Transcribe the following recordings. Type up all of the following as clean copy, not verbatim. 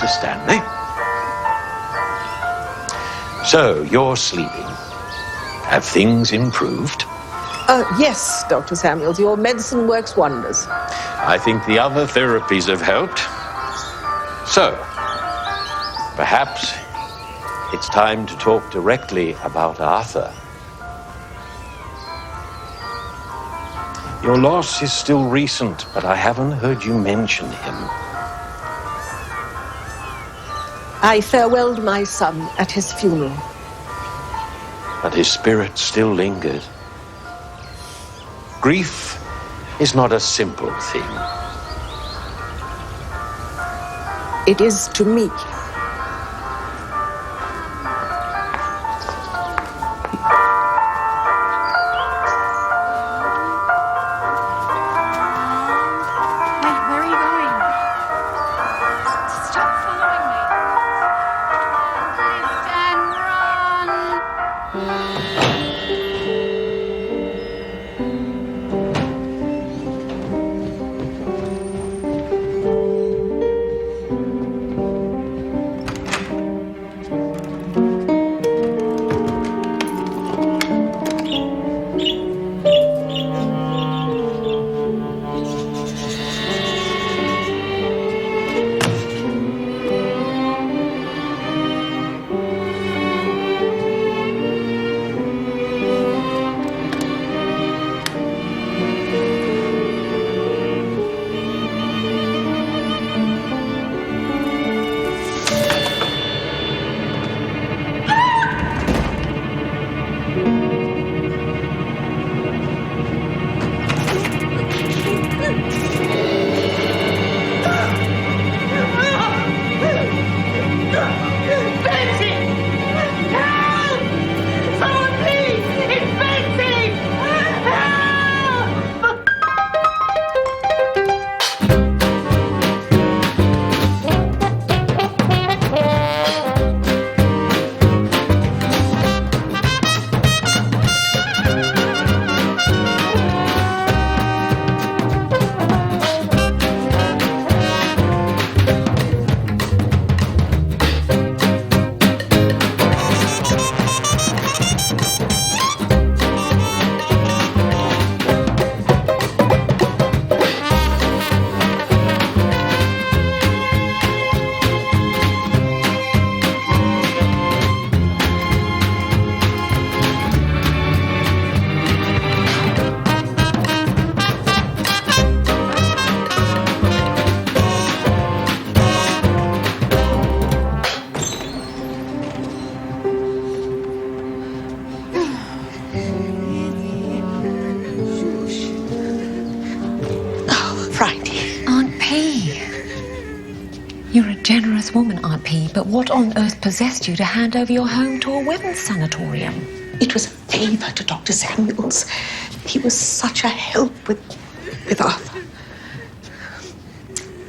Mrs. Stanley. So, you're sleeping. Have things improved? Yes, Dr. Samuels. Your medicine works wonders. I think the other therapies have helped. So, perhaps it's time to talk directly about Arthur. Your loss is still recent, but I haven't heard you mention him. I farewelled my son at his funeral. But his spirit still lingers. Grief is not a simple thing. It is to me. Generous woman, Aunt P, but what on earth possessed you to hand over your home to a women's sanatorium? It was a favour to Dr. Samuels. He was such a help with Arthur.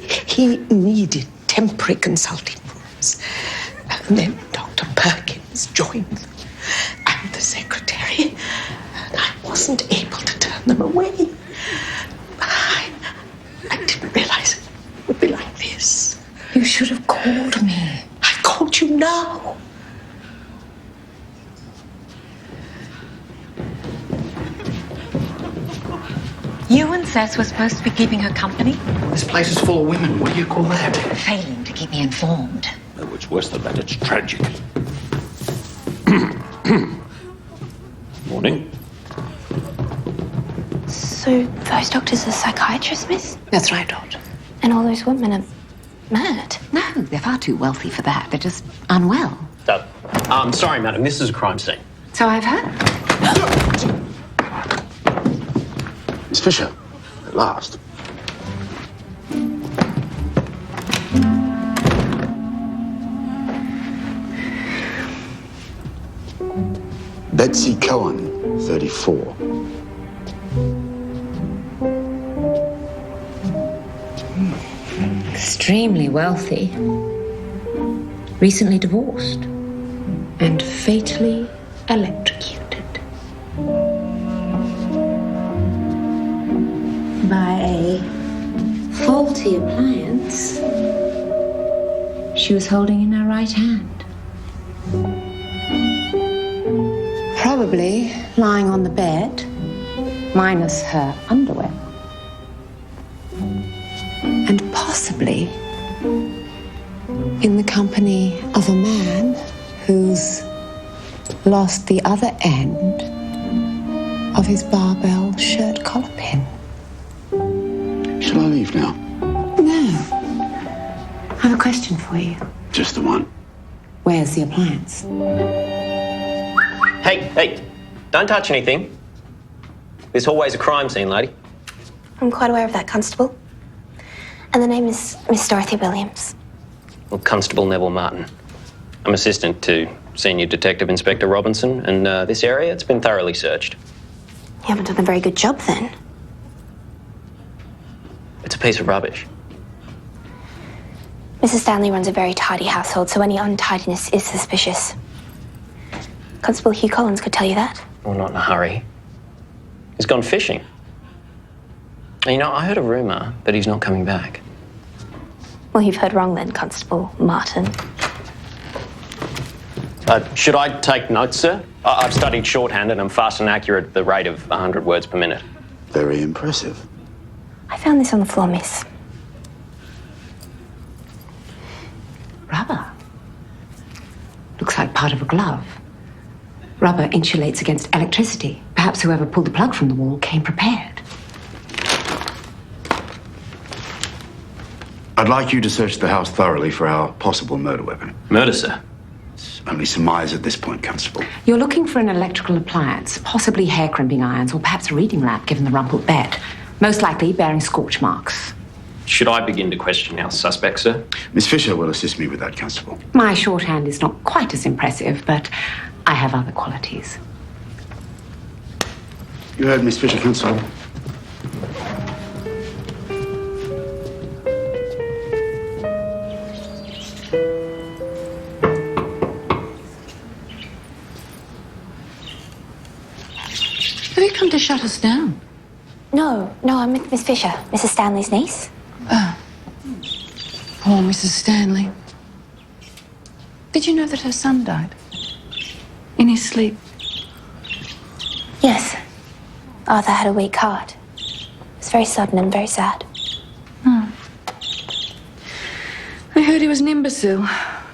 He needed temporary consulting rooms. And then Dr. Perkins joined them. And the secretary. And I wasn't able to turn them away. I didn't realise it would be like this. You should have called me. I called you now. You and Seth were supposed to be keeping her company? This place is full of women. What do you call that? Failing to keep me informed. No, it's worse than that. It's tragic. Morning. So those doctors are psychiatrists, miss? That's right, Doctor. And all those women are mad? No, they're far too wealthy for that. They're just unwell. Sorry, madam, this is a crime scene. So I've heard. Miss Fisher, at last. Betsy Cohen, 34. Extremely wealthy. Recently divorced. And fatally electrocuted. By a faulty appliance she was holding in her right hand? Probably lying on the bed, minus her underwear. And possibly in the company of a man who's lost the other end of his barbell shirt collar pin. Shall I leave now? No. I have a question for you. Just the one. Where's the appliance? Hey, don't touch anything. There's always a crime scene, lady. I'm quite aware of that, Constable. And the name is Miss Dorothy Williams. Well, Constable Neville Martin. I'm assistant to Senior Detective Inspector Robinson, and this area, it's been thoroughly searched. You haven't done a very good job, then. It's a piece of rubbish. Mrs. Stanley runs a very tidy household, so any untidiness is suspicious. Constable Hugh Collins could tell you that. Well, not in a hurry. He's gone fishing. And, you know, I heard a rumour that he's not coming back. Well, you've heard wrong then, Constable Martin. Should I take notes, sir? I've studied shorthand and I'm fast and accurate at the rate of 100 words per minute. Very impressive. I found this on the floor, miss. Rubber. Looks like part of a glove. Rubber insulates against electricity. Perhaps whoever pulled the plug from the wall came prepared. I'd like you to search the house thoroughly for our possible murder weapon. Murder, sir? It's only surmise at this point, Constable. You're looking for an electrical appliance, possibly hair crimping irons, or perhaps a reading lamp, given the rumpled bed. Most likely bearing scorch marks. Should I begin to question our suspect, sir? Miss Fisher will assist me with that, Constable. My shorthand is not quite as impressive, but I have other qualities. You heard Miss Fisher, Constable. Have you come to shut us down? No, I'm with Miss Fisher, Mrs. Stanley's niece. Poor Mrs. Stanley. Did you know that her son died? In his sleep? Yes. Arthur had a weak heart. It's very sudden and very sad. I heard he was an imbecile.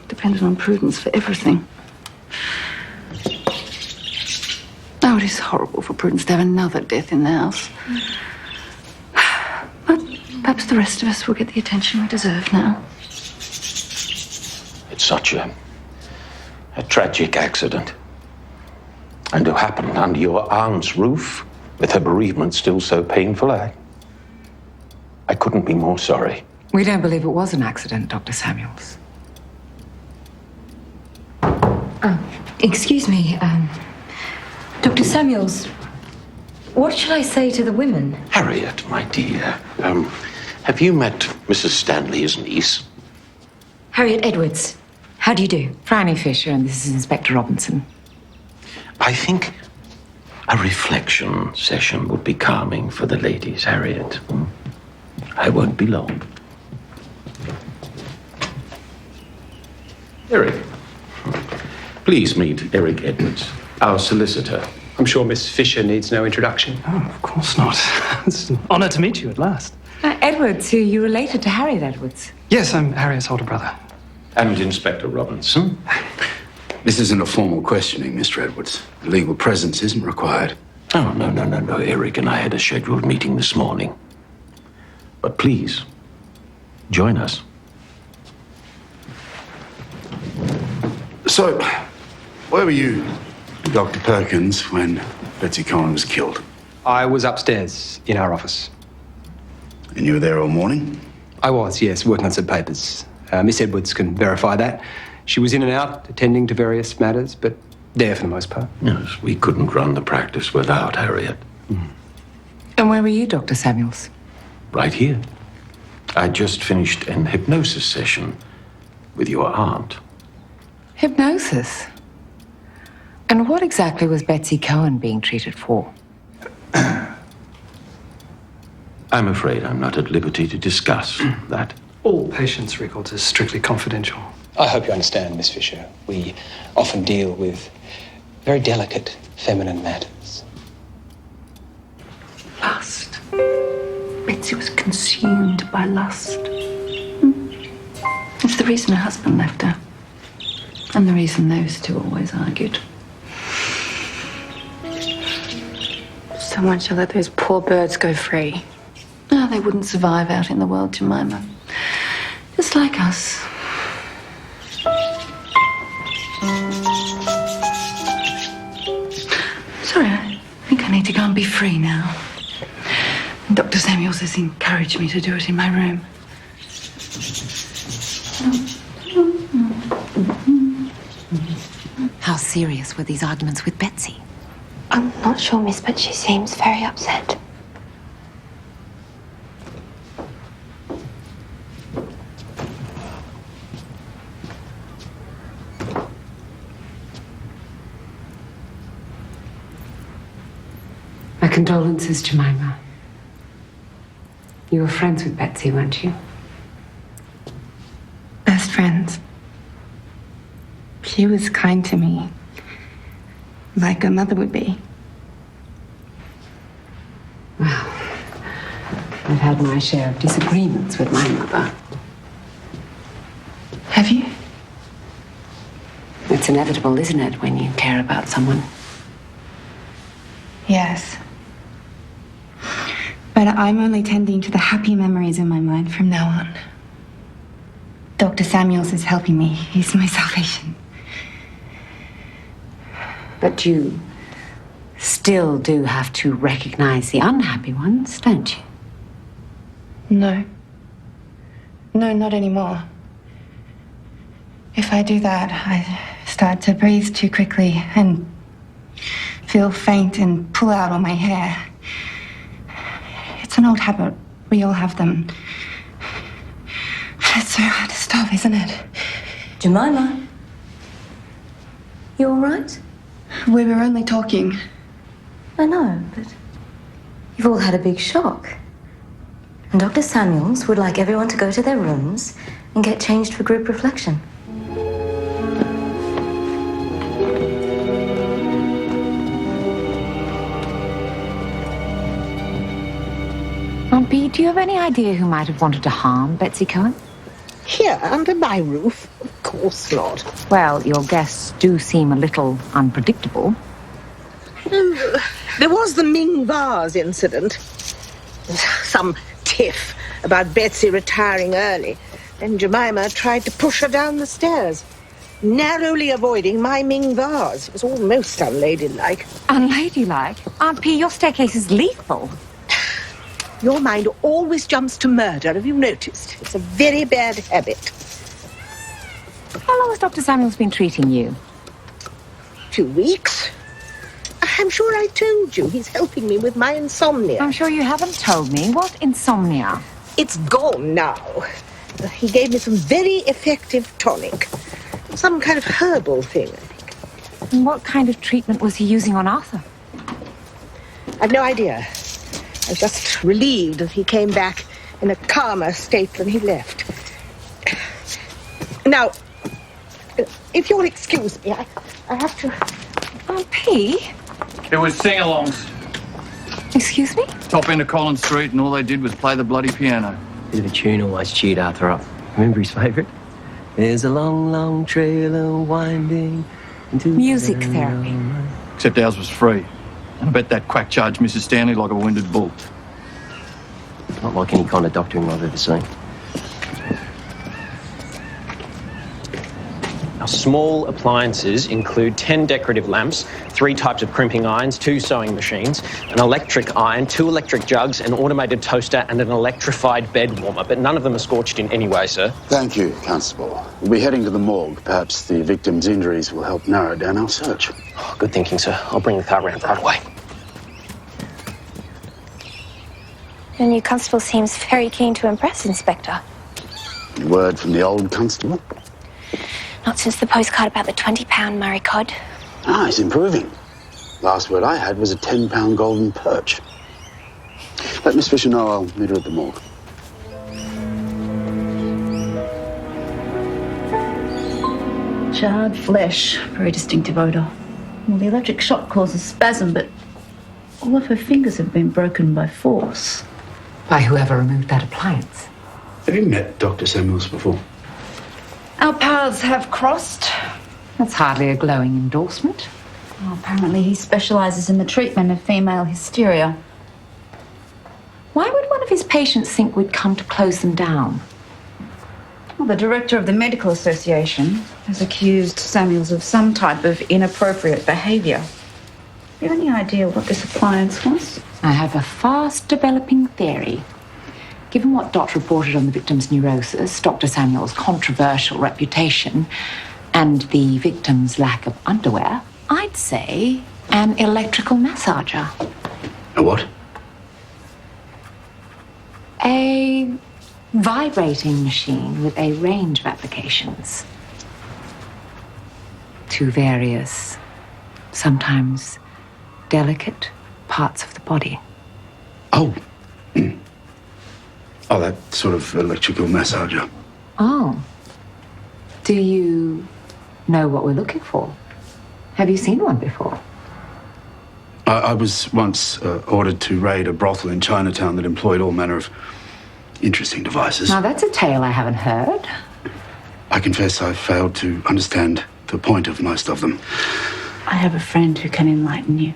Depended on Prudence for everything. Oh, it is horrible for Prudence to have another death in the house. But perhaps the rest of us will get the attention we deserve now. It's such a tragic accident. And to happen under your aunt's roof, with her bereavement still so painful, I couldn't be more sorry. We don't believe it was an accident, Dr. Samuels. Excuse me, Dr. Samuels, what shall I say to the women? Harriet, my dear, have you met Mrs. Stanley's niece? Harriet Edwards. How do you do? Phryne Fisher, and this is Inspector Robinson. I think a reflection session would be calming for the ladies, Harriet. I won't be long. Eric, please meet Eric Edwards, our solicitor. I'm sure Miss Fisher needs no introduction. Oh, of course not. It's an honour to meet you at last. Edwards, you related to Harriet Edwards? Yes, I'm Harriet's older brother. And Inspector Robinson. This isn't a formal questioning, Mr. Edwards. Legal presence isn't required. Oh, no. Eric and I had a scheduled meeting this morning. But please, join us. So, where were you, Dr. Perkins, when Betsy Cohen was killed? I was upstairs in our office. And you were there all morning? I was, yes, working on some papers. Miss Edwards can verify that. She was in and out, attending to various matters, but there for the most part. Yes, we couldn't run the practice without Harriet. And where were you, Dr. Samuels? Right here. I just finished an hypnosis session with your aunt. Hypnosis? And what exactly was Betsy Cohen being treated for? I'm afraid I'm not at liberty to discuss that. All patients' records are strictly confidential. I hope you understand, Miss Fisher. We often deal with very delicate feminine matters. Lust. Betsy was consumed by lust. It's the reason her husband left her. And the reason those two always argued. Someone should let those poor birds go free. No, they wouldn't survive out in the world, Jemima. Just like us. Sorry, I think I need to go and be free now. Dr. Samuels has encouraged me to do it in my room. How serious were these arguments with Betsy? I'm not sure, miss, but she seems very upset. My condolences, Jemima. You were friends with Betsy, weren't you? Best friends. She was kind to me, like a mother would be. Well, I've had my share of disagreements with my mother. Have you? It's inevitable, isn't it, when you care about someone? Yes. But I'm only tending to the happy memories in my mind from now on. Dr. Samuels is helping me. He's my salvation. But you still do have to recognize the unhappy ones, don't you? No. No, not anymore. If I do that, I start to breathe too quickly and feel faint and pull out all my hair. It's an old habit. We all have them. But it's so hard to stop, isn't it? Jemima, you all right? We were only talking. I know, but you've all had a big shock. And Dr. Samuels would like everyone to go to their rooms and get changed for group reflection. Aunt Bee, do you have any idea who might have wanted to harm Betsy Cohen? Here, under my roof? Of course not. Well, your guests do seem a little unpredictable. There was the Ming vase incident. Some tiff about Betsy retiring early. Then Jemima tried to push her down the stairs, narrowly avoiding my Ming vase. It was almost unladylike. Unladylike? Aunt P, your staircase is lethal. Your mind always jumps to murder, have you noticed? It's a very bad habit. How long has Dr. Samuels been treating you? 2 weeks. I'm sure I told you. He's helping me with my insomnia. I'm sure you haven't told me. What insomnia? It's gone now. He gave me some very effective tonic. Some kind of herbal thing, I think. And what kind of treatment was he using on Arthur? I've no idea. I was just relieved that he came back in a calmer state than he left. Now, if you'll excuse me, I have to... Aunt P? It was sing-alongs. Excuse me? Top end of Collins Street, and all they did was play the bloody piano. Bit of a tune always cheered Arthur up. Remember his favourite? There's a long, long trail winding into... Music therapy. Except ours was free. And I bet that quack charged Mrs. Stanley like a winded bull. Not like any kind of doctoring I've ever seen. Our small appliances include 10 decorative lamps, 3 types of crimping irons, 2 sewing machines, an electric iron, 2 electric jugs, an automated toaster, and an electrified bed warmer. But none of them are scorched in any way, sir. Thank you, Constable. We'll be heading to the morgue. Perhaps the victim's injuries will help narrow down our search. Oh, good thinking, sir. I'll bring the car round right away. The new constable seems very keen to impress, Inspector. Any word from the old constable? Not since the postcard about the £20 Murray cod. Ah, he's improving. Last word I had was a £10 golden perch. Let Miss Fisher know I'll meet her at the morgue. Charred flesh. Very distinctive odour. Well, the electric shock causes spasm, but all of her fingers have been broken by force. By whoever removed that appliance. Have you met Dr. Samuels before? Our paths have crossed. That's hardly a glowing endorsement. Well, apparently he specialises in the treatment of female hysteria. Why would one of his patients think we'd come to close them down? Well, the director of the Medical Association has accused Samuels of some type of inappropriate behaviour. Do you have any idea what this appliance was? I have a fast-developing theory. Given what Dot reported on the victim's neurosis, Dr. Samuels' controversial reputation, and the victim's lack of underwear, I'd say an electrical massager. A what? A vibrating machine with a range of applications to various, sometimes delicate parts of the body. Oh. Oh, that sort of electrical massager. Oh. Do you know what we're looking for? Have you seen one before? I was once ordered to raid a brothel in Chinatown that employed all manner of interesting devices. Now, that's a tale I haven't heard. I confess I failed to understand the point of most of them. I have a friend who can enlighten you.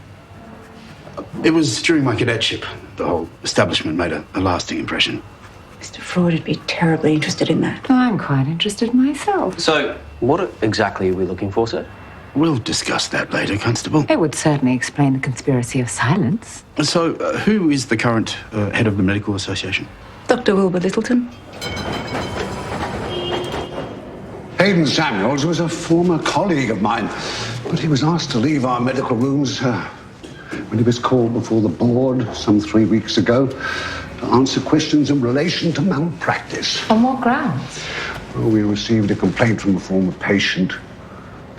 It was during my cadetship. The whole establishment made a lasting impression. Mr. Freud would be terribly interested in that. I'm quite interested myself. So, what exactly are we looking for, sir? We'll discuss that later, Constable. It would certainly explain the conspiracy of silence. So, who is the current head of the Medical Association? Dr. Wilbur Littleton. Hayden Samuels was a former colleague of mine, but he was asked to leave our medical rooms when he was called before the board some 3 weeks ago to answer questions in relation to malpractice. On what grounds? Well, we received a complaint from a former patient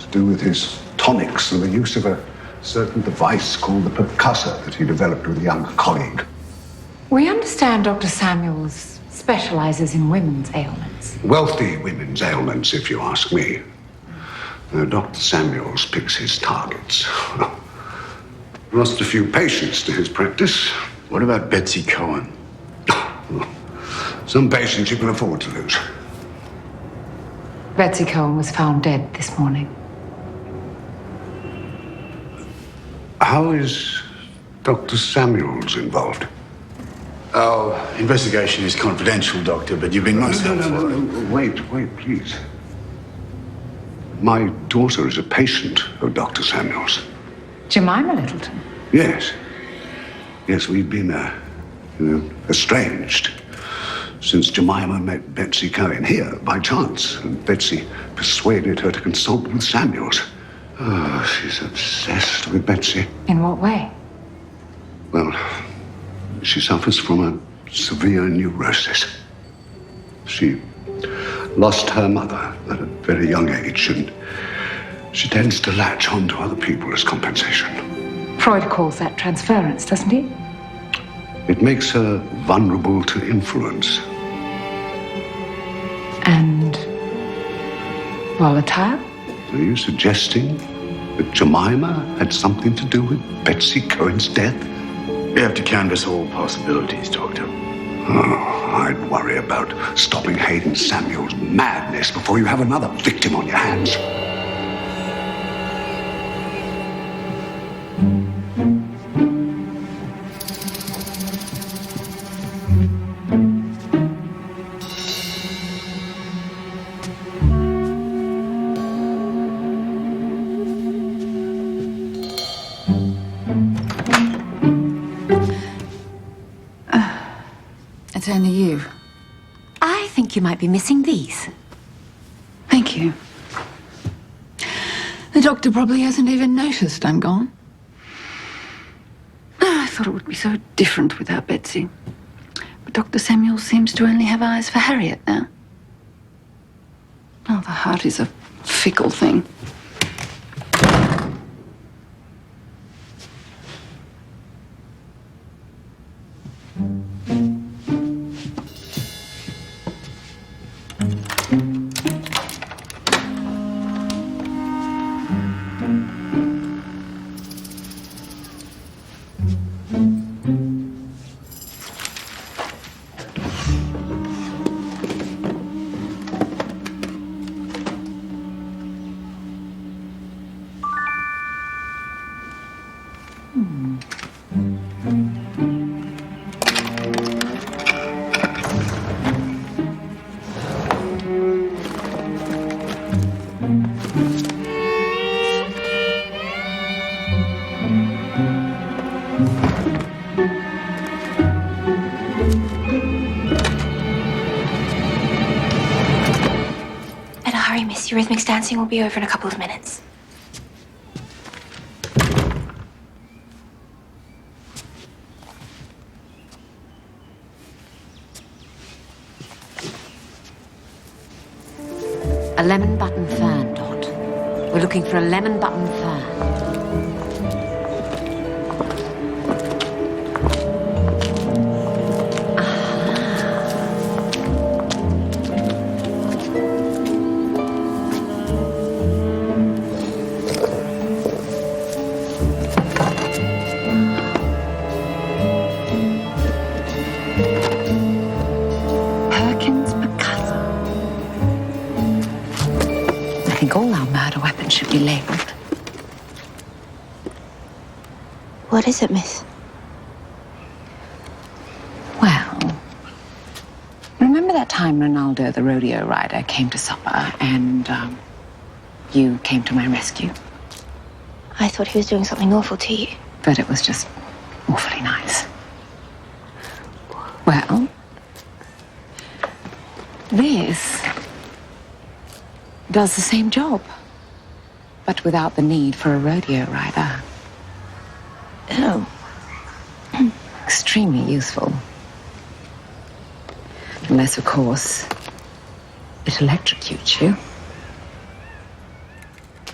to do with his tonics and the use of a certain device called the percussor that he developed with a younger colleague. We understand Dr. Samuels specializes in women's ailments. Wealthy women's ailments, if you ask me. Dr. Samuels picks his targets. Lost a few patients to his practice. What about Betsy Cohen? Some patients you can afford to lose. Betsy Cohen was found dead this morning. How is Dr. Samuels involved? Our investigation is confidential, Doctor, but you've been most helpful. No. Wait, please. My daughter is a patient of Dr. Samuels. Jemima Littleton? Yes, we've been, estranged since Jemima met Betsy Cohen here by chance, and Betsy persuaded her to consult with Samuels. Oh, she's obsessed with Betsy. In what way? Well, she suffers from a severe neurosis. She lost her mother at a very young age, and she tends to latch on to other people as compensation. Freud calls that transference, doesn't he? It makes her vulnerable to influence. And volatile? Are you suggesting that Jemima had something to do with Betsy Cohen's death? We have to canvass all possibilities, Doctor. Oh, I'd worry about stopping Hayden Samuels' madness before you have another victim on your hands. It's only you. I think you might be missing these. Thank you. The doctor probably hasn't even noticed I'm gone. I thought it would be so different without Betsy. But Dr. Samuel seems to only have eyes for Harriet now. Oh, the heart is a fickle thing. dancing will be over in a couple of minutes. A lemon button fern, Dot. We're looking for a lemon button fern. All our murder weapons should be labelled. What is it, miss? Well, remember that time Ronaldo, the rodeo rider, came to supper and you came to my rescue? I thought he was doing something awful to you. But it was just awfully nice. Well, this does the same job, but without the need for a rodeo rider. Oh. Extremely useful. Unless, of course, it electrocutes you.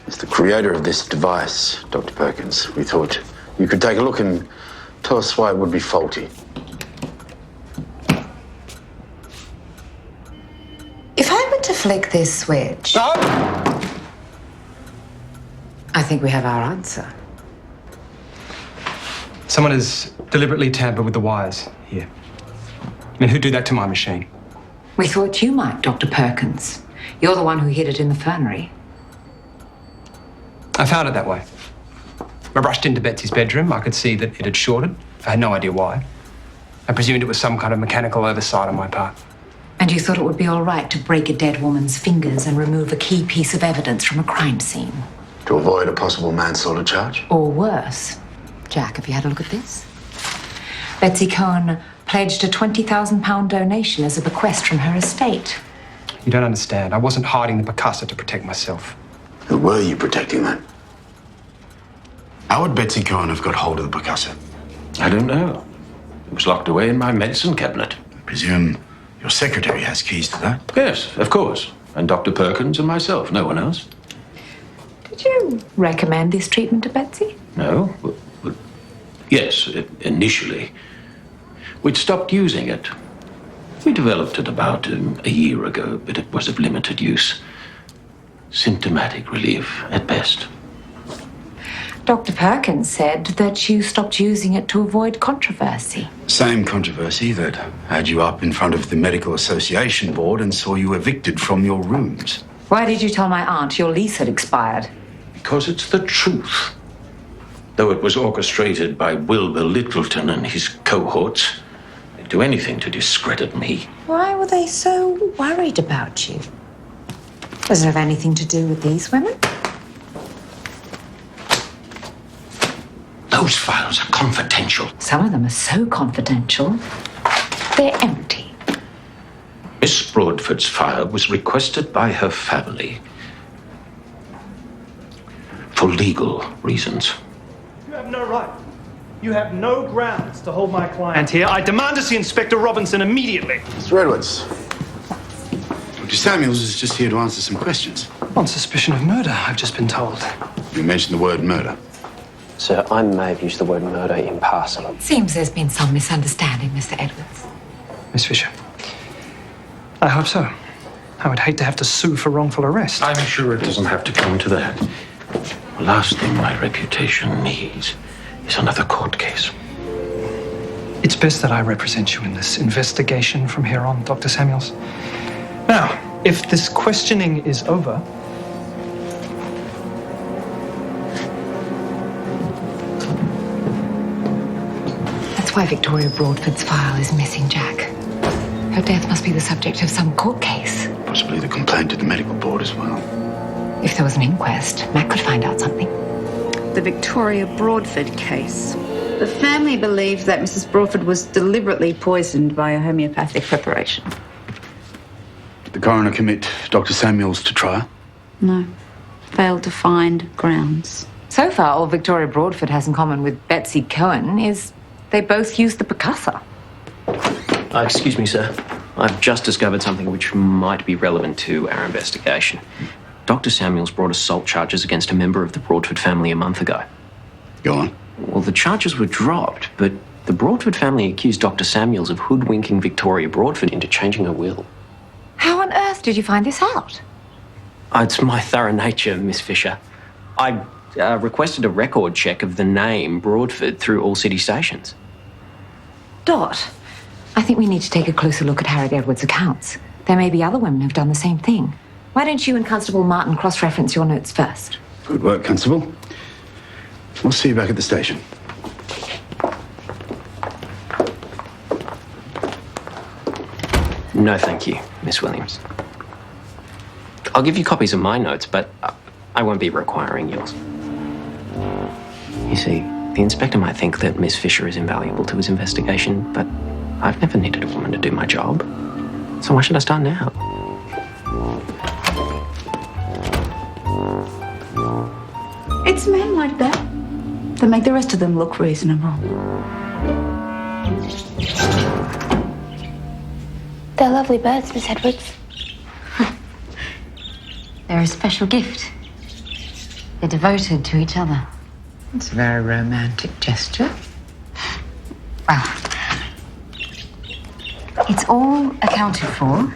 As the creator of this device, Dr. Perkins, we thought you could take a look and tell us why it would be faulty. If I were to flick this switch... No! I think we have our answer. Someone has deliberately tampered with the wires here. I mean, who'd do that to my machine? We thought you might, Dr. Perkins. You're the one who hid it in the fernery. I found it that way. I rushed into Betsy's bedroom. I could see that it had shorted. I had no idea why. I presumed it was some kind of mechanical oversight on my part. And you thought it would be all right to break a dead woman's fingers and remove a key piece of evidence from a crime scene. To avoid a possible manslaughter charge? Or worse. Jack, have you had a look at this? Betsy Cohen pledged a £20,000 donation as a bequest from her estate. You don't understand. I wasn't hiding the percussor to protect myself. Who were you protecting then? How would Betsy Cohen have got hold of the percussor? I don't know. It was locked away in my medicine cabinet. I presume your secretary has keys to that? Yes, of course. And Dr. Perkins and myself, no one else. Did you recommend this treatment to Betsy? No. Well, yes, initially. We'd stopped using it. We developed it about a year ago, but it was of limited use. Symptomatic relief at best. Dr. Perkins said that you stopped using it to avoid controversy. Same controversy that had you up in front of the Medical Association board and saw you evicted from your rooms. Why did you tell my aunt your lease had expired? Because it's the truth. Though it was orchestrated by Wilbur Littleton and his cohorts, they'd do anything to discredit me. Why were they so worried about you? Does it have anything to do with these women? Those files are confidential. Some of them are so confidential, they're empty. Miss Broadford's file was requested by her family for legal reasons. You have no right. You have no grounds to hold my client here. I demand to see Inspector Robinson immediately. Mr. Edwards, Dr. Samuels is just here to answer some questions. On suspicion of murder, I've just been told. You mentioned the word murder. Sir, I may have used the word murder in passing. Seems there's been some misunderstanding, Mr. Edwards. Miss Fisher, I hope so. I would hate to have to sue for wrongful arrest. I'm sure it doesn't have to come to that. The last thing my reputation needs is another court case. It's best that I represent you in this investigation from here on, Dr. Samuels. Now, if this questioning is over... That's why Victoria Broadford's file is missing, Jack. Her death must be the subject of some court case. Possibly the complaint to the medical board as well. If there was an inquest, Matt could find out something. The Victoria Broadford case. The family believes that Mrs. Broadford was deliberately poisoned by a homeopathic preparation. Did the coroner commit Dr. Samuels to trial? No. Failed to find grounds. So far, all Victoria Broadford has in common with Betsy Cohen is they both use the percussor. Excuse me, sir. I've just discovered something which might be relevant to our investigation. Dr. Samuels brought assault charges against a member of the Broadford family a month ago. Go on. Well, the charges were dropped, but the Broadford family accused Dr. Samuels of hoodwinking Victoria Broadford into changing her will. How on earth did you find this out? It's my thorough nature, Miss Fisher. I requested a record check of the name Broadford through all city stations. Dot, I think we need to take a closer look at Harriet Edwards' accounts. There may be other women who've done the same thing. Why don't you and Constable Martin cross-reference your notes first? Good work, Constable. We'll see you back at the station. No, thank you, Miss Williams. I'll give you copies of my notes, but I won't be requiring yours. You see, the inspector might think that Miss Fisher is invaluable to his investigation, but I've never needed a woman to do my job. So why should I start now? It's men like that that make the rest of them look reasonable. They're lovely birds, Miss Edwards. They're a special gift. They're devoted to each other. It's a very romantic gesture. Well, it's all accounted for.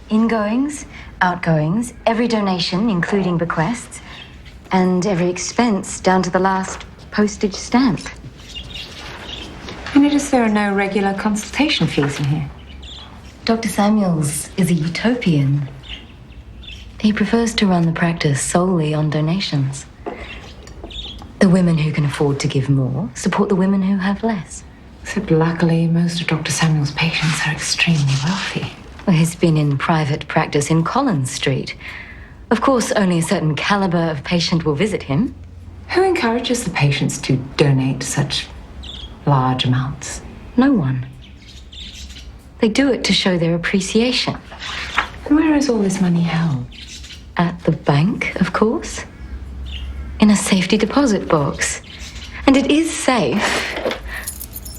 Ingoings, outgoings, every donation, including bequests, and every expense down to the last postage stamp. I notice there are no regular consultation fees in here. Dr. Samuels is a utopian. He prefers to run the practice solely on donations. The women who can afford to give more support the women who have less. Except luckily, most of Dr. Samuel's patients are extremely wealthy. Well, he's been in private practice in Collins Street. Of course, only a certain caliber of patient will visit him. Who encourages the patients to donate such large amounts? No one. They do it to show their appreciation. And where is all this money held? At the bank, of course. In a safety deposit box. And it is safe.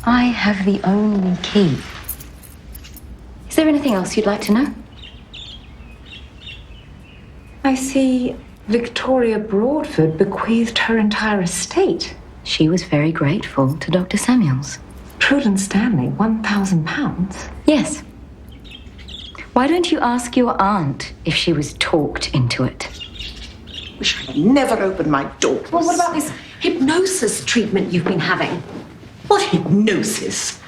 I have the only key. Is there anything else you'd like to know? I see Victoria Broadford bequeathed her entire estate. She was very grateful to Dr. Samuels. Prudence Stanley, £1,000? Yes. Why don't you ask your aunt if she was talked into it? Wish I'd never opened my doors. Well, what about this hypnosis treatment you've been having? What hypnosis?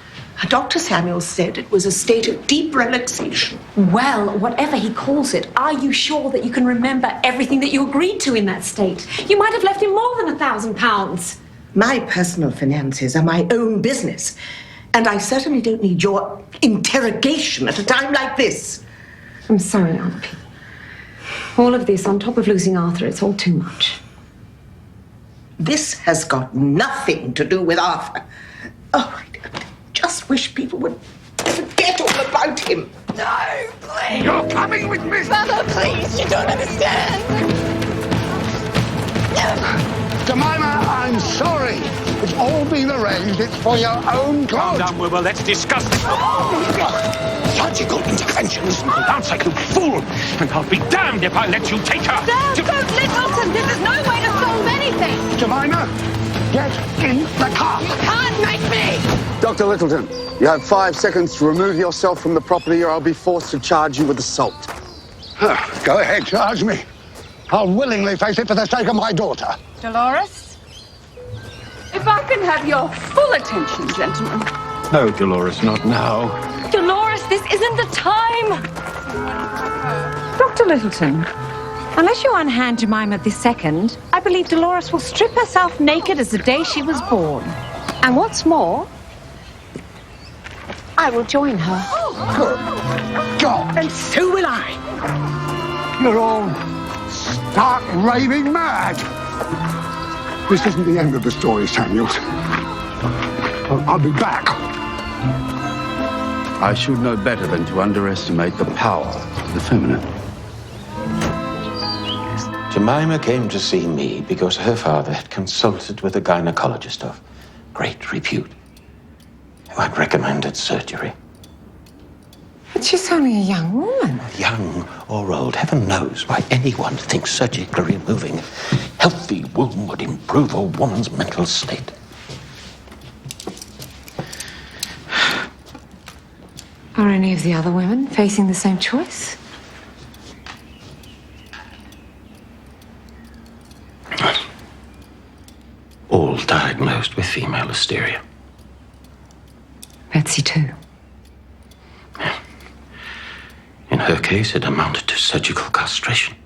Dr. Samuels said it was a state of deep relaxation. Well, whatever he calls it, are you sure that you can remember everything that you agreed to in that state? You might have left him more than £1,000. My personal finances are my own business, and I certainly don't need your interrogation at a time like this. I'm sorry, Aunt P. All of this, on top of losing Arthur, it's all too much. This has got nothing to do with Arthur. Oh, I just wish people would forget all about him. No, please. You're coming with me. Mother, please, you don't understand. Jemima, I'm sorry. It's all been arranged. It's for your own good. Calm down, Wilbur. Let's discuss this. Surgical interventions. For God's sake, you fool! And I'll be damned if I let you take her. Don't Littleton! This is no way to solve anything! Jemima, get in the car. You can't make me! Dr. Littleton, you have 5 seconds to remove yourself from the property or I'll be forced to charge you with assault. Go ahead, charge me. I'll willingly face it for the sake of my daughter. Dolores? If I can have your full attention, gentlemen. No, Dolores, not now. Dolores, this isn't the time! Dr. Littleton, unless you unhand Jemima this second, I believe Dolores will strip herself naked as the day she was born. And what's more, I will join her. Good God! And so will I. You're all stark raving mad. This isn't the end of the story, Samuels. I'll be back. I should know better than to underestimate the power of the feminine. Jemima came to see me because her father had consulted with a gynecologist of great repute who had recommended surgery. But she's only a young woman. Young or old, heaven knows why anyone thinks surgically removing a healthy womb would improve a woman's mental state. Are any of the other women facing the same choice? All diagnosed with female hysteria. Betsy too. In her case, it amounted to surgical castration.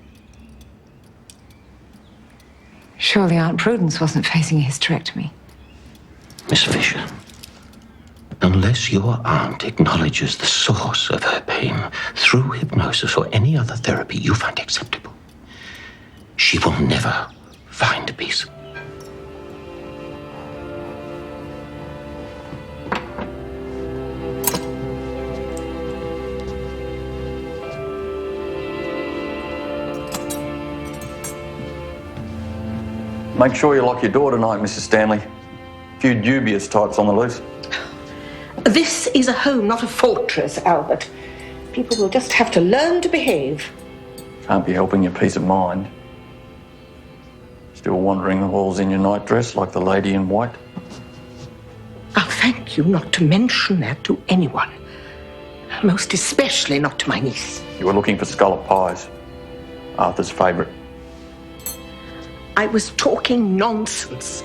Surely Aunt Prudence wasn't facing a hysterectomy. Miss Fisher, unless your aunt acknowledges the source of her pain through hypnosis or any other therapy you find acceptable, she will never find peace. Make sure you lock your door tonight, Mrs. Stanley. A few dubious types on the loose. This is a home, not a fortress, Albert. People will just have to learn to behave. Can't be helping your peace of mind. Still wandering the halls in your nightdress like the lady in white? I'll thank you not to mention that to anyone. Most especially not to my niece. You were looking for scallop pies. Arthur's favourite. I was talking nonsense.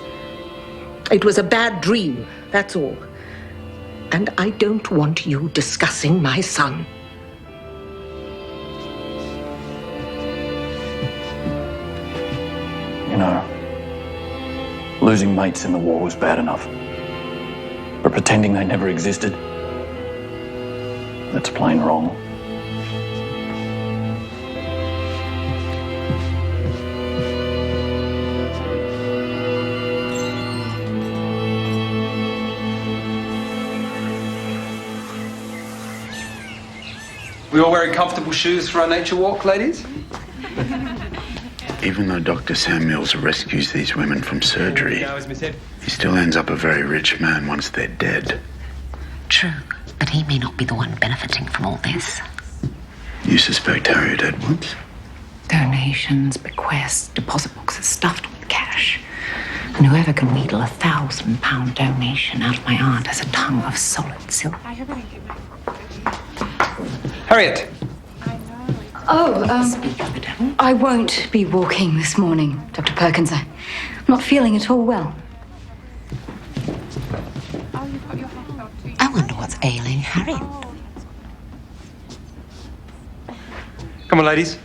It was a bad dream, that's all. And I don't want you discussing my son. You know, losing mates in the war was bad enough. But pretending they never existed, that's plain wrong. We all wearing comfortable shoes for our nature walk, ladies? Even though Dr. Samuels rescues these women from surgery, he still ends up a very rich man once they're dead. True, but he may not be the one benefiting from all this. You suspect Harriet Edwards? Donations, bequests, deposit boxes stuffed with cash. And whoever can wheedle £1,000 donation out of my aunt has a tongue of solid silver. Harriet! I won't be walking this morning, Dr. Perkins. I'm not feeling at all well. I wonder what's ailing Harriet. Come on, ladies.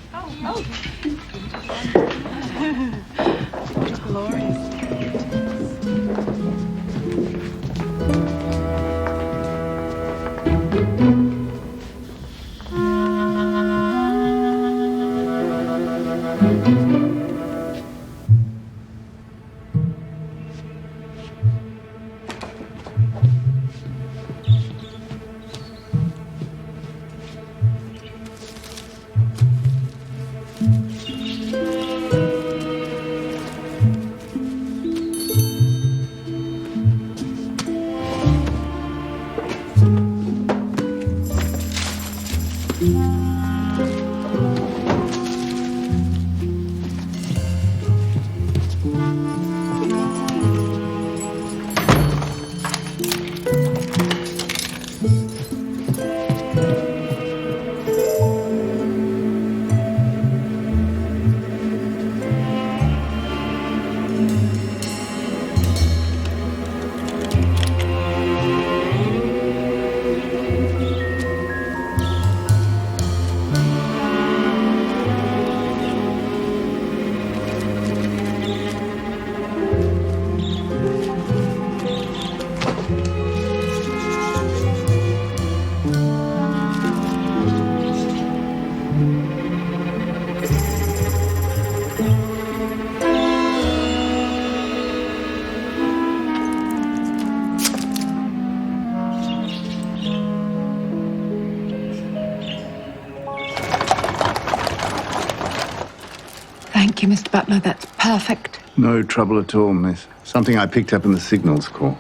Thank you, Mr. Butler. That's perfect. No trouble at all, miss. Something I picked up in the signals corps.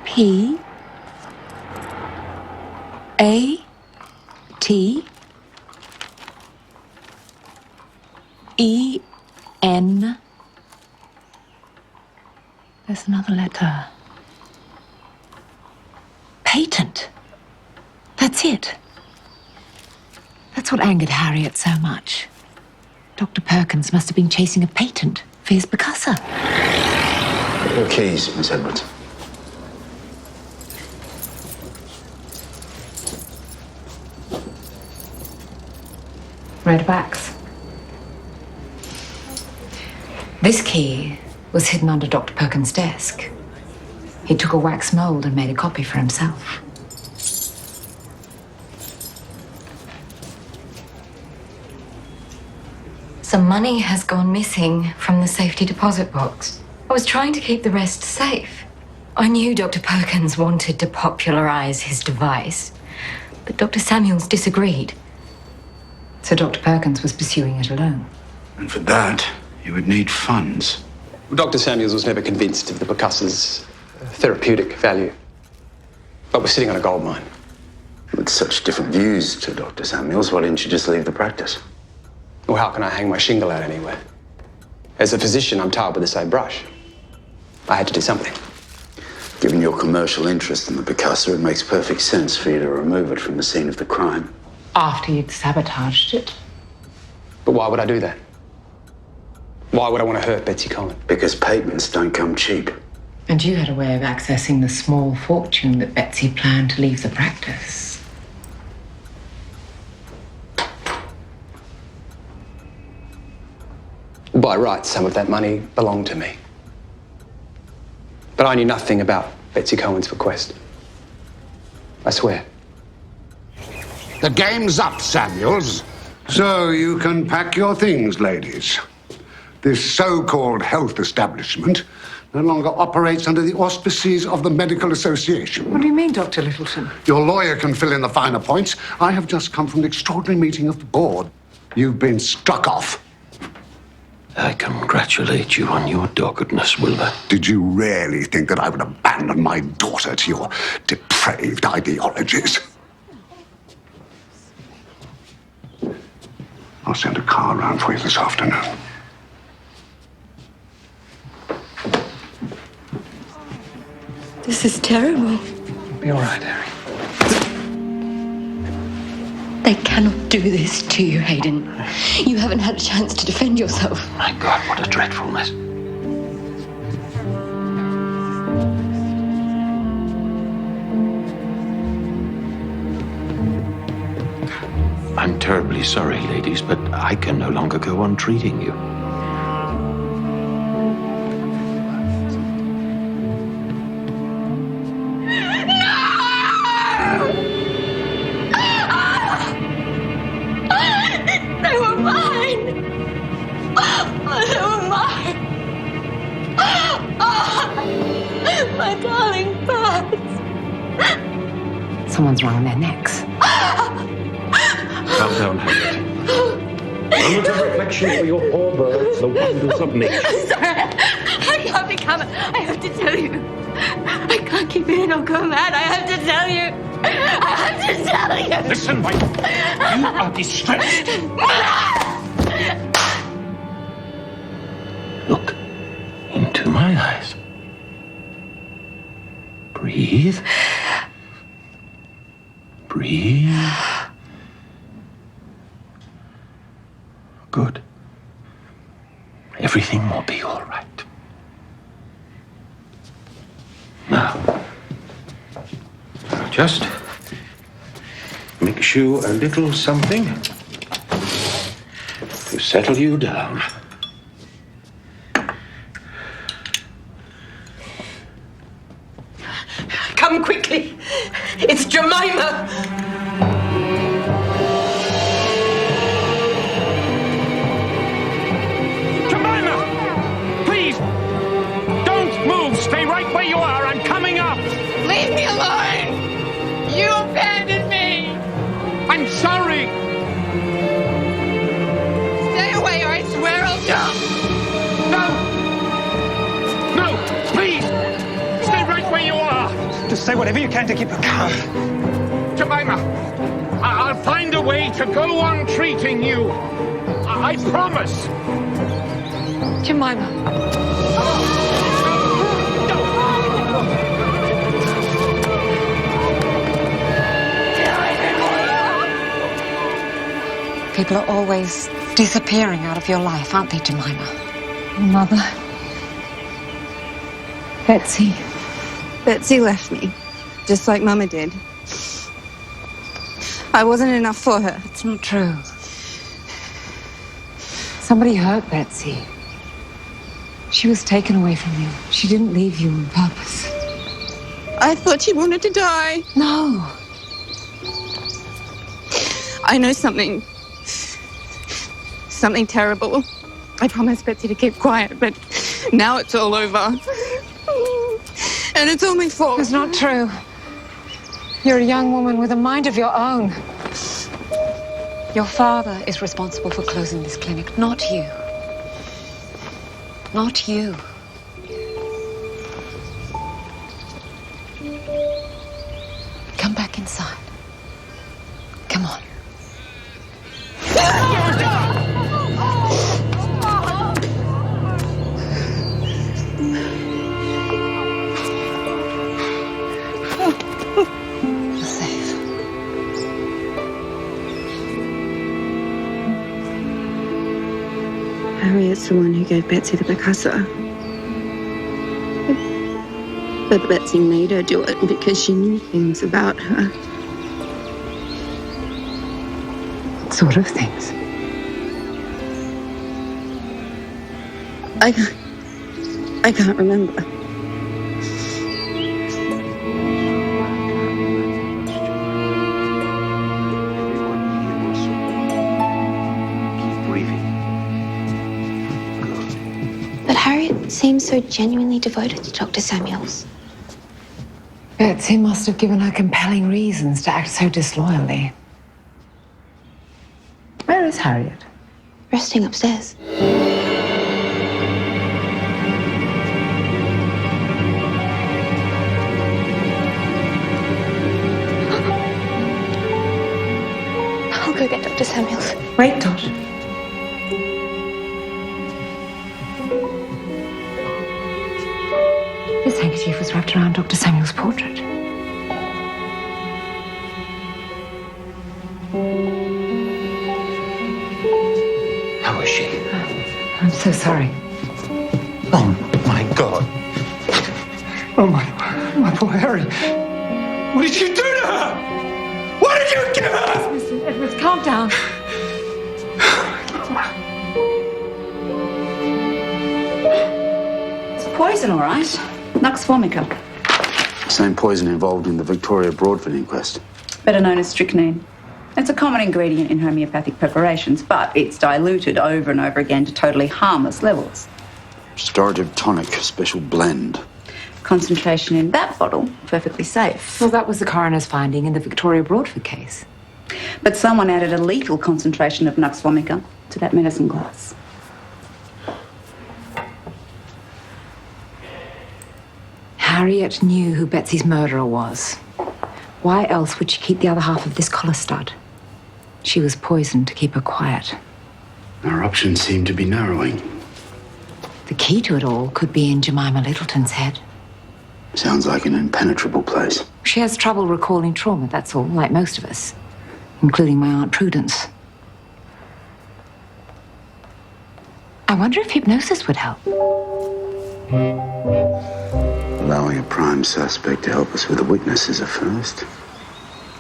P A T E N. There's another letter. Patent. That's it. That's what angered Harriet so much. Dr. Perkins must have been chasing a patent for his percussor. Your keys, Miss Edwards. Red wax. This key was hidden under Dr. Perkins' desk. He took a wax mold and made a copy for himself. Some money has gone missing from the safety deposit box. I was trying to keep the rest safe. I knew Dr. Perkins wanted to popularize his device, but Dr. Samuels disagreed. So Dr. Perkins was pursuing it alone. And for that, you would need funds. Well, Dr. Samuels was never convinced of the percussor's therapeutic value. But we're sitting on a gold mine. With such different views to Dr. Samuels, why didn't you just leave the practice? Well, how can I hang my shingle out anywhere? As a physician, I'm tarred with the same brush. I had to do something. Given your commercial interest in the percussor, it makes perfect sense for you to remove it from the scene of the crime. After you'd sabotaged it? But why would I do that? Why would I want to hurt Betsy Collins? Because patents don't come cheap. And you had a way of accessing the small fortune that Betsy planned to leave the practice. By rights, some of that money belonged to me. But I knew nothing about Betsy Cohen's bequest. I swear. The game's up, Samuels. So you can pack your things, ladies. This so-called health establishment no longer operates under the auspices of the Medical Association. What do you mean, Dr. Littleton? Your lawyer can fill in the finer points. I have just come from an extraordinary meeting of the board. You've been struck off. I congratulate you on your doggedness, Wilbur. Did you really think that I would abandon my daughter to your depraved ideologies? I'll send a car round for you this afternoon. This is terrible. Be all right, Harry. They cannot do this to you, Hayden. You haven't had a chance to defend yourself. My God, what a dreadful mess. I'm terribly sorry, ladies, but I can no longer go on treating you. They were mine! Oh, they were mine! Oh, my darling birds! Someone's wrung their necks. Calm down, Harriet. Moment of reflection for your poor birds, the wonders of nature. I'm sorry. I can't be calm. I have to tell you. I can't keep it in or go mad. I have to tell you. I have to tell you. Listen, wife. You are distressed. Look into my eyes. Breathe. Breathe. Good. Everything will be all right. Now, just mix you a little something to settle you down. Come quickly. It's Jemima. Stay right where you are. I'm coming up. Leave me alone. You abandoned me. I'm sorry. Doctor, say whatever you can to keep her calm. Jemima, I'll find a way to go on treating you. I promise. Jemima. People are always disappearing out of your life, aren't they, Jemima? Mother. Betsy. Betsy left me, just like Mama did. I wasn't enough for her. It's not true. Somebody hurt Betsy. She was taken away from you. She didn't leave you on purpose. I thought she wanted to die. No. I know something terrible. I promised Betsy to keep quiet, but now it's all over. And it's all my fault. It's not true. You're a young woman with a mind of your own. Your father is responsible for closing this clinic, not you. Not you. Come back inside. Come on. You're safe. Harriet's the one who gave Betsy the percussor. But Betsy made her do it because she knew things about her. What sort of things? I can't remember. But Harriet seems so genuinely devoted to Dr. Samuels. Betsy must have given her compelling reasons to act so disloyally. Where is Harriet? Resting upstairs. I'll go get Dr. Samuels. Wait, Dot. This handkerchief was wrapped around Dr. Samuel's portrait. How is she? I'm so sorry. Oh, my God. Oh, my poor Harry. What did you do to her? What did you give her? Mr. Edwards, calm down. It's poison, all right. Nux vomica, Same poison involved in the Victoria Broadford inquest. better known as strychnine. It's a common ingredient in homeopathic preparations, but it's diluted over and over again to totally harmless levels. Restorative tonic, special blend. Concentration in that bottle, perfectly safe. Well, that was the coroner's finding in the Victoria Broadford case. But someone added a lethal concentration of Nux vomica to that medicine glass. Harriet knew who Betsy's murderer was. Why else would she keep the other half of this collar stud? She was poisoned to keep her quiet. Our options seem to be narrowing. The key to it all could be in Jemima Littleton's head. Sounds like an impenetrable place. She has trouble recalling trauma, that's all, like most of us, including my Aunt Prudence. I wonder if hypnosis would help. Allowing a prime suspect to help us with a witness is a first.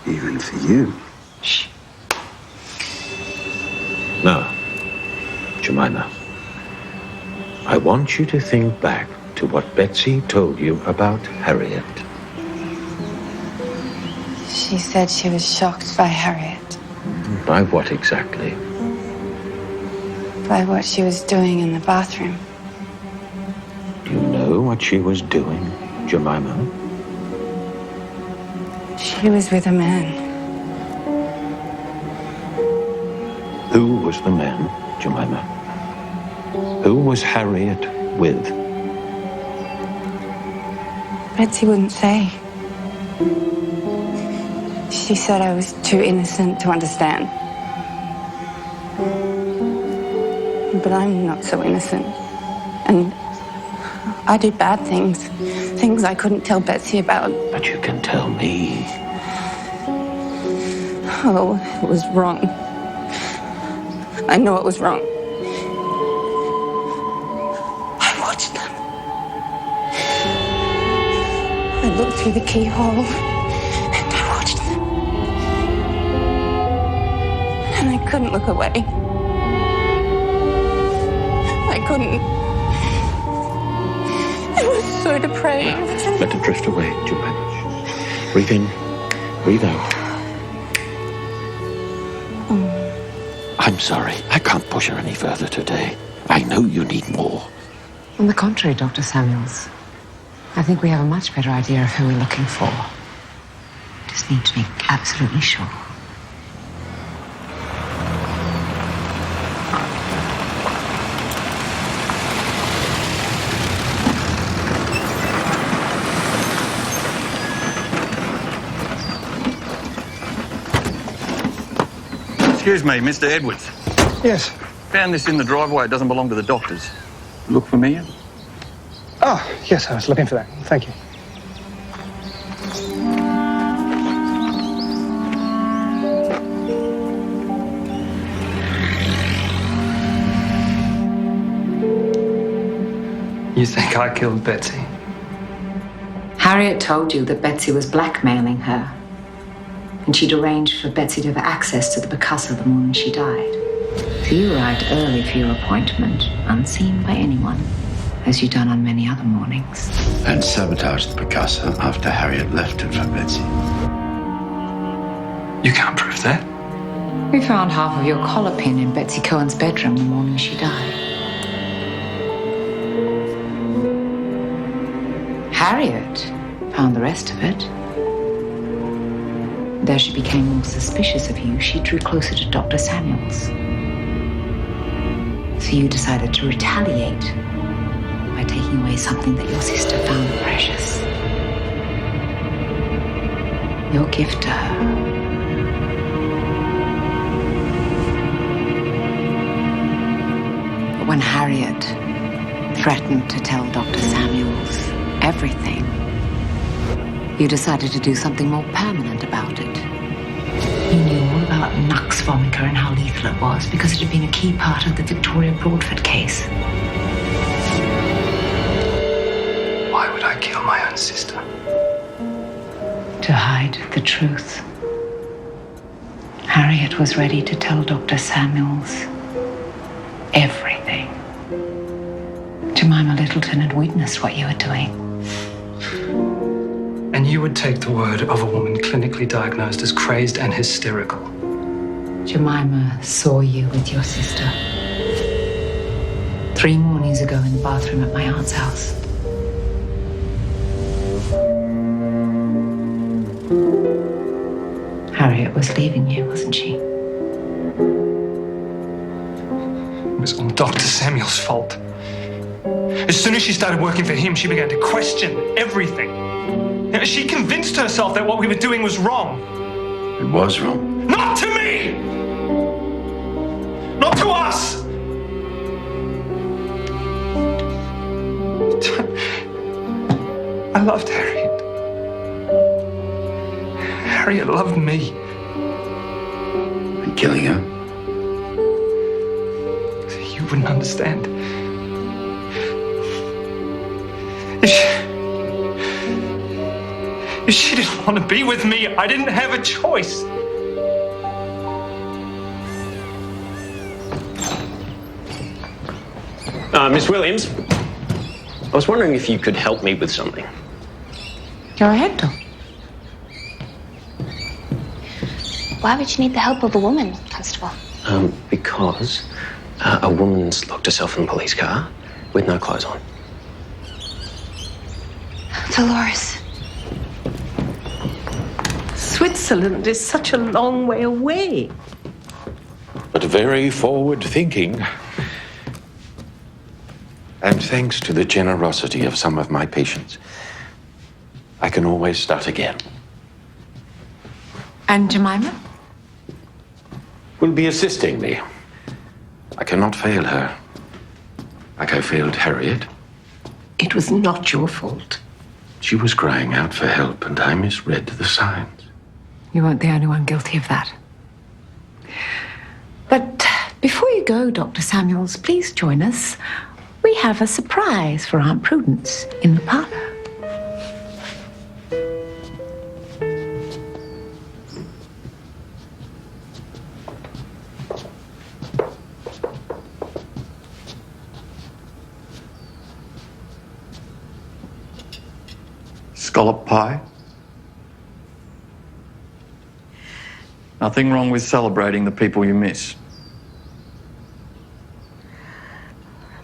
Even for you. Shh. Now, Jemima, I want you to think back to what Betsy told you about Harriet. She said she was shocked by Harriet, By what exactly? by what she was doing in the bathroom. Do you know what she was doing, Jemima? She was with a man. Who was the man, Jemima? Who was Harriet with? Betsy wouldn't say. She said I was too innocent to understand. But I'm not so innocent. And I did bad things. Things I couldn't tell Betsy about. But you can tell me. Oh, it was wrong. I know it was wrong. I watched them. I looked through the keyhole and I watched them. And I couldn't look away. I couldn't. It was so depraved. Let it drift away, Jemima. Breathe in, breathe out. I'm sorry. I can't push her any further today. I know you need more. On the contrary, Dr. Samuels. I think we have a much better idea of who we're looking for. Just need to make absolutely sure. Excuse me, Mr. Edwards. Yes. Found this in the driveway. It doesn't belong to the doctors. Look familiar? Oh, yes, I was looking for that. Thank you. You think I killed Betsy? Harriet told you that Betsy was blackmailing her. And she'd arranged for Betsy to have access to the percussor the morning she died. So you arrived early for your appointment, unseen by anyone, as you'd done on many other mornings. And sabotaged the percussor after Harriet left it for Betsy. You can't prove that. We found half of your collar pin in Betsy Cohen's bedroom the morning she died. Harriet found the rest of it. As she became more suspicious of you, she drew closer to Dr. Samuels. So you decided to retaliate by taking away something that your sister found precious. Your gift to her. But when Harriet threatened to tell Dr. Samuels everything, you decided to do something more permanent about it. You knew all about Nux vomica and how lethal it was because it had been a key part of the Victoria Broadford case. Why would I kill my own sister? To hide the truth. Harriet was ready to tell Dr. Samuels everything. Jemima Littleton had witnessed what you were doing. And you would take the word of a woman clinically diagnosed as crazed and hysterical. Jemima saw you with your sister 3 mornings ago in the bathroom at my aunt's house. Harriet was leaving you, wasn't she? It was all Dr. Samuel's fault. As soon as she started working for him, she began to question everything. She convinced herself that what we were doing was wrong. It was wrong. Not to me! Not to us! I loved Harriet. Harriet loved me. And killing her? You wouldn't understand. If she didn't want to be with me, I didn't have a choice. Miss Williams, I was wondering if you could help me with something. Go ahead, Tom. Why would you need the help of a woman, Constable? Because a woman's locked herself in a police car with no clothes on. Dolores. Switzerland is such a long way away. But very forward-thinking. And thanks to the generosity of some of my patients, I can always start again. And Jemima? Will be assisting me. I cannot fail her. Like I failed Harriet. It was not your fault. She was crying out for help, and I misread the signs. You weren't the only one guilty of that. But before you go, Dr. Samuels, please join us. We have a surprise for Aunt Prudence in the parlour. Scallop pie? Nothing wrong with celebrating the people you miss.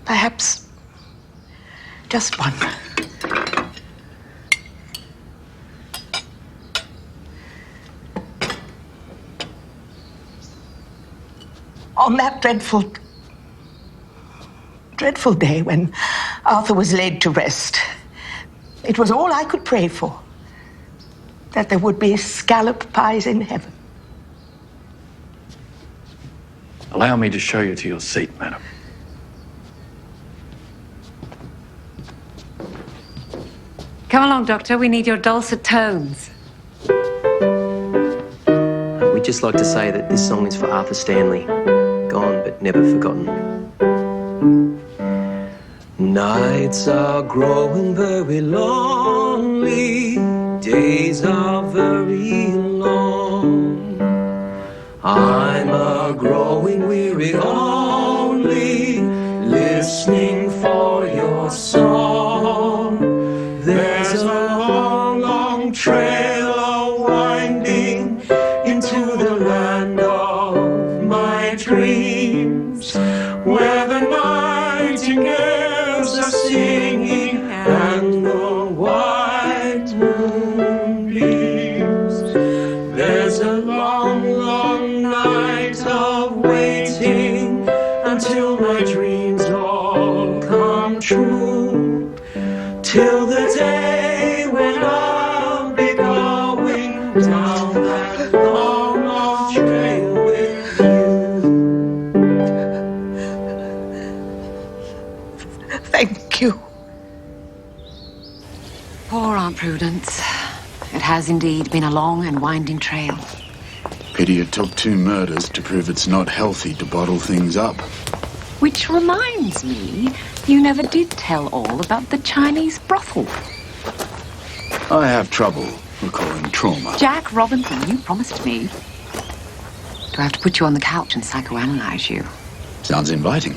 Perhaps just one. On that dreadful day when Arthur was laid to rest, it was all I could pray for, that there would be scallop pies in heaven. Allow me to show you to your seat, madam. Come along, Doctor. We need your dulcet tones. We'd just like to say that this song is for Arthur Stanley. Gone but never forgotten. Nights are growing very lonely. Days are very long. I'm a growing weary only, listening for your song. There's a long, long trail winding into the land of my dreams, where the nightingales are singing and the white moon gleams. There's a long, long night of waiting until my dreams all come true, till the day when I'll be going down that long, long trail with you. Thank you. Poor Aunt Prudence. It has indeed been a long and winding trail. Pity it took 2 murders to prove it's not healthy to bottle things up. Which reminds me, you never did tell all about the Chinese brothel. I have trouble recalling trauma. Jack Robinson, you promised me. Do I have to put you on the couch and psychoanalyze you? Sounds inviting.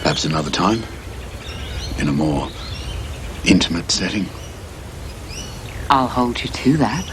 Perhaps another time, in a more intimate setting. I'll hold you to that.